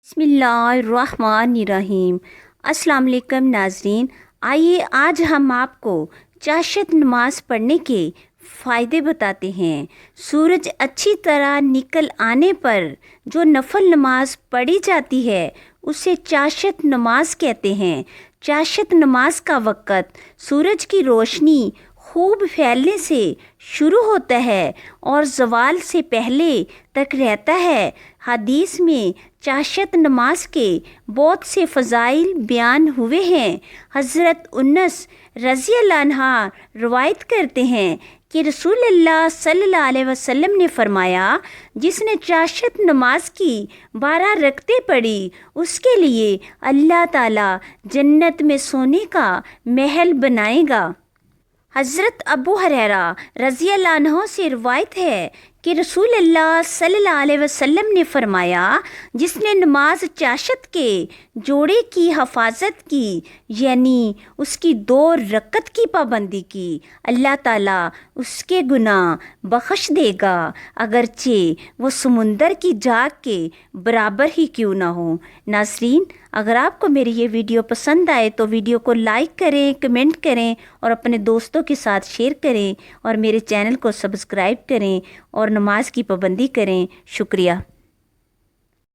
بسم اللہ الرحمن الرحیم۔ السلام علیکم ناظرین، آئیے آج ہم آپ کو چاشت نماز پڑھنے کے فائدے بتاتے ہیں۔ سورج اچھی طرح نکل آنے پر جو نفل نماز پڑھی جاتی ہے اسے چاشت نماز کہتے ہیں۔ چاشت نماز کا وقت سورج کی روشنی خوب پھیلنے سے شروع ہوتا ہے اور زوال سے پہلے تک رہتا ہے۔ حدیث میں چاشت نماز کے بہت سے فضائل بیان ہوئے ہیں۔ حضرت انس رضی اللہ عنہ روایت کرتے ہیں کہ رسول اللہ صلی اللہ علیہ وسلم نے فرمایا، جس نے چاشت نماز کی 12 رکعتیں پڑھی اس کے لیے اللہ تعالیٰ جنت میں سونے کا محل بنائے گا۔ حضرت ابو ہریرہ رضی اللہ عنہ سے روایت ہے کہ رسول اللہ صلی اللہ علیہ وسلم نے فرمایا، جس نے نماز چاشت کے جوڑے کی حفاظت کی، یعنی اس کی 2 رکعت کی پابندی کی، اللہ تعالیٰ اس کے گناہ بخش دے گا، اگرچہ وہ سمندر کی جھاگ کے برابر ہی کیوں نہ ہو۔ ناظرین، اگر آپ کو میری یہ ویڈیو پسند آئے تو ویڈیو کو لائک کریں، کمنٹ کریں اور اپنے دوستوں کے ساتھ شیئر کریں اور میرے چینل کو سبسکرائب کریں اور نماز کی پابندی کریں۔ شکریہ۔